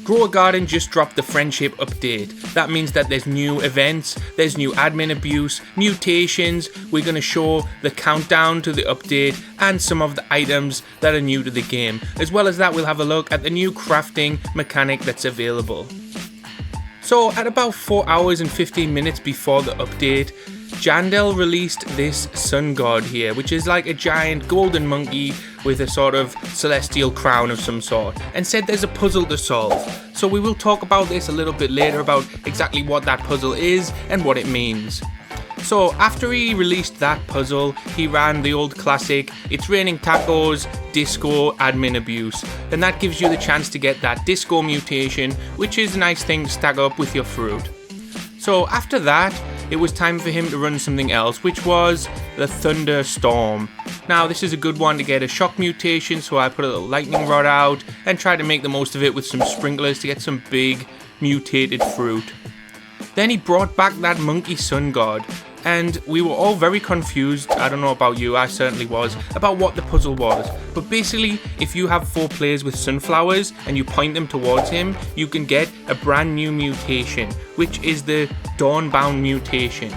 Grow a Garden just dropped the friendship update. That means that there's new events, there's new admin abuse, mutations. We're going to show the countdown to the update and some of the items that are new to the game. As well as that, we'll have a look at the new crafting mechanic that's available. So at about 4 hours and 15 minutes before the update, Jandel released this sun god here, which is like a giant golden monkey with a sort of celestial crown of some sort, and said there's a puzzle to solve. So we will talk about this a little bit later, about exactly what that puzzle is and what it means. So after he released that puzzle, he ran the old classic, it's raining tacos, disco, admin abuse, and that gives you the chance to get that disco mutation, which is a nice thing to stack up with your fruit. So after that, it was time for him to run something else, which was the thunderstorm. Now this is a good one to get a shock mutation, so I put a little lightning rod out and tried to make the most of it with some sprinklers to get some big mutated fruit. Then he brought back that monkey sun god, and we were all very confused. I don't know about you, I certainly was, about what the puzzle was. But basically, if you have 4 players with sunflowers and you point them towards him, you can get a brand new mutation, which is the dawnbound mutation.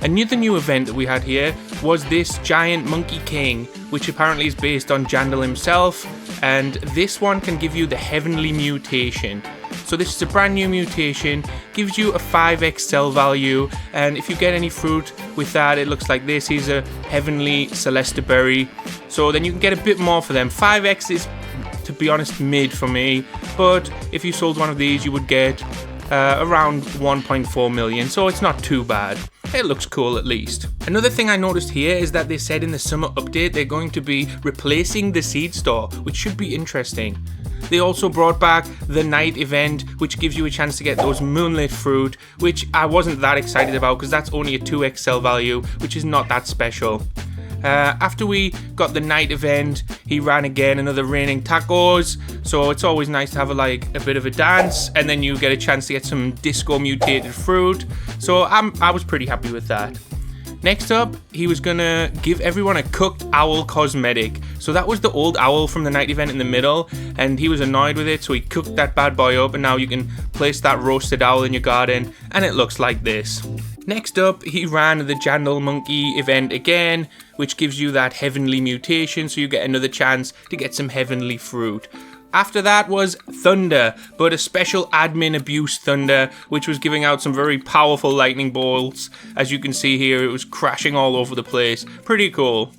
Another new event that we had here was this giant monkey king, which apparently is based on Jandel himself, and this one can give you the heavenly mutation. So this is a brand new mutation, gives you a 5x cell value, and if you get any fruit with that, it looks like this. He's a heavenly celesta berry, so then you can get a bit more for them. 5x is, to be honest, mid for me, but if you sold one of these, you would get around 1.4 million, so it's not too bad. It looks cool at least. Another thing I noticed here is that they said in the summer update they're going to be replacing the seed store, which should be interesting. They also brought back the night event, which gives you a chance to get those moonlit fruit, which I wasn't that excited about because that's only a 2x cell value, which is not that special. After we got the night event, he ran again another raining tacos, so it's always nice to have a bit of a dance, and then you get a chance to get some disco mutated fruit, so I was pretty happy with that. Next up, he was gonna give everyone a cooked owl cosmetic. So that was the old owl from the night event in the middle, and he was annoyed with it, so he cooked that bad boy up, and now you can place that roasted owl in your garden, and it looks like this. Next up, he ran the Jandel Monkey event again, which gives you that heavenly mutation, so you get another chance to get some heavenly fruit. After that was Thunder, but a special admin abuse Thunder, which was giving out some very powerful lightning bolts. As you can see here, it was crashing all over the place. Pretty cool.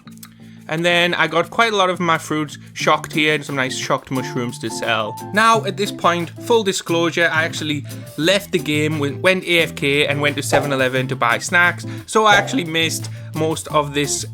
And then I got quite a lot of my fruits shocked here, and some nice shocked mushrooms to sell. Now, at this point, full disclosure, I actually left the game, went AFK and went to 7-Eleven to buy snacks, so I actually missed most of this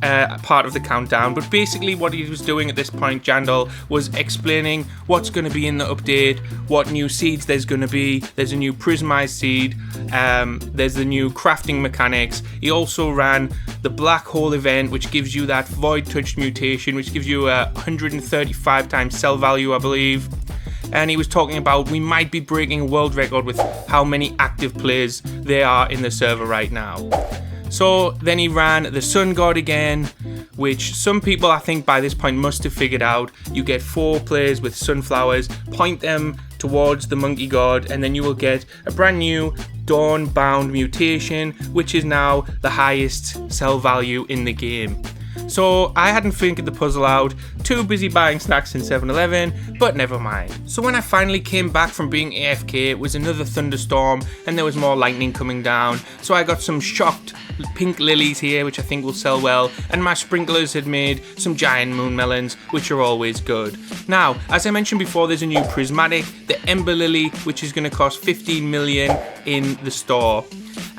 part of the countdown. But basically what he was doing at this point, Jandel, was explaining what's going to be in the update, what new seeds there's going to be. There's a new prismized seed, there's the new crafting mechanics. He also ran the black hole event, which gives you that void touched mutation, which gives you a 135 times cell value, I believe. And he was talking about we might be breaking a world record with how many active players there are in the server right now. So then he ran the Sun God again, which some people I think by this point must have figured out. You get 4 players with sunflowers, point them towards the monkey god, and then you will get a brand new dawnbound mutation, which is now the highest cell value in the game. So I hadn't figured the puzzle out, too busy buying snacks in 7-Eleven, but never mind. So when I finally came back from being AFK, it was another thunderstorm and there was more lightning coming down. So I got some shocked pink lilies here, which I think will sell well, and my sprinklers had made some giant moon melons, which are always good. Now, as I mentioned before, there's a new prismatic, the Ember Lily, which is going to cost 15 million in the store.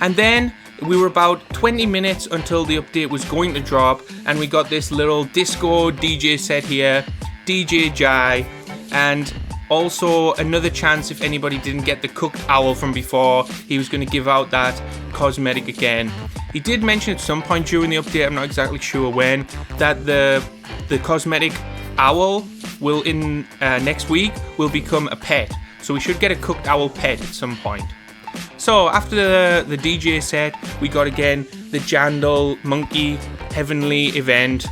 And then we were about 20 minutes until the update was going to drop, and we got this little disco DJ set here, DJ Jai, and also another chance if anybody didn't get the cooked owl from before, he was going to give out that cosmetic again. He did mention at some point during the update, I'm not exactly sure when, that the cosmetic owl will in next week will become a pet, so we should get a cooked owl pet at some point. So after the DJ set, we got again the Jandel Monkey Heavenly event,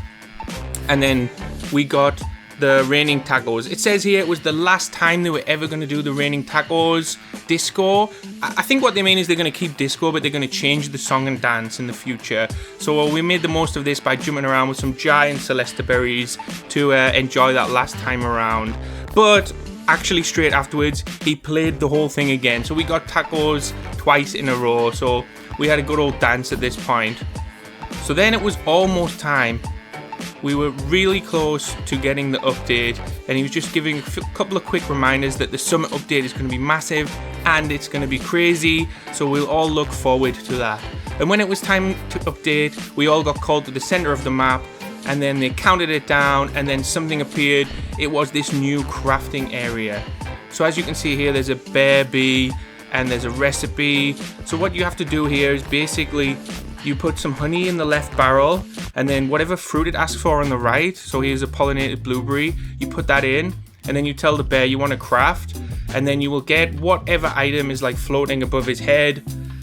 and then we got the raining tacos. It says here it was the last time they were ever going to do the raining tacos disco. I think what they mean is they're going to keep disco, but they're going to change the song and dance in the future. So we made the most of this by jumping around with some giant Celesta berries to enjoy that last time around. But actually straight afterwards, he played the whole thing again. So we got tacos twice in a row. So we had a good old dance at this point. So then it was almost time. We were really close to getting the update, and he was just giving a couple of quick reminders that the summer update is going to be massive and it's going to be crazy, so we'll all look forward to that. And when it was time to update, we all got called to the center of the map, and then they counted it down, and then something appeared. It was this new crafting area. So as you can see here, there's a bear bee and there's a recipe. So what you have to do here is basically you put some honey in the left barrel, and then whatever fruit it asks for on the right, so here's a pollinated blueberry, you put that in, and then you tell the bear you want to craft, and then you will get whatever item is like floating above his head,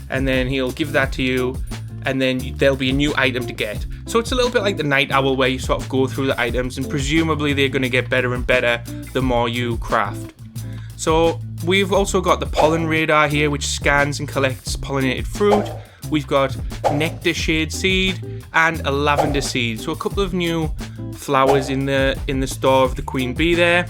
and then he'll give that to you, and then there'll be a new item to get. So it's a little bit like the night owl, where you sort of go through the items, and presumably they're going to get better and better the more you craft. So we've also got the pollen radar here, which scans and collects pollinated fruit. We've got nectar shade seed and a lavender seed. So a couple of new flowers in the store of the queen bee there.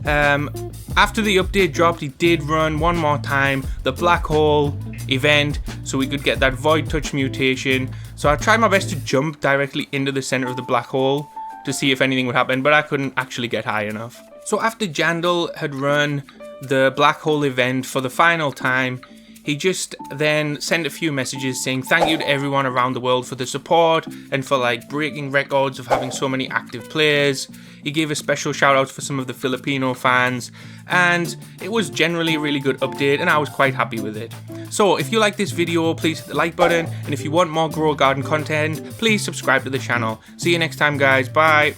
After the update dropped, he did run one more time the black hole event, so we could get that void touch mutation. So I tried my best to jump directly into the center of the black hole to see if anything would happen, but I couldn't actually get high enough. So after Jandel had run the black hole event for the final time, he just then sent a few messages saying thank you to everyone around the world for the support and for like breaking records of having so many active players. He gave a special shout out for some of the Filipino fans, and it was generally a really good update, and I was quite happy with it. So if you like this video, please hit the like button, and if you want more Grow Garden content, please subscribe to the channel. See you next time, guys. Bye.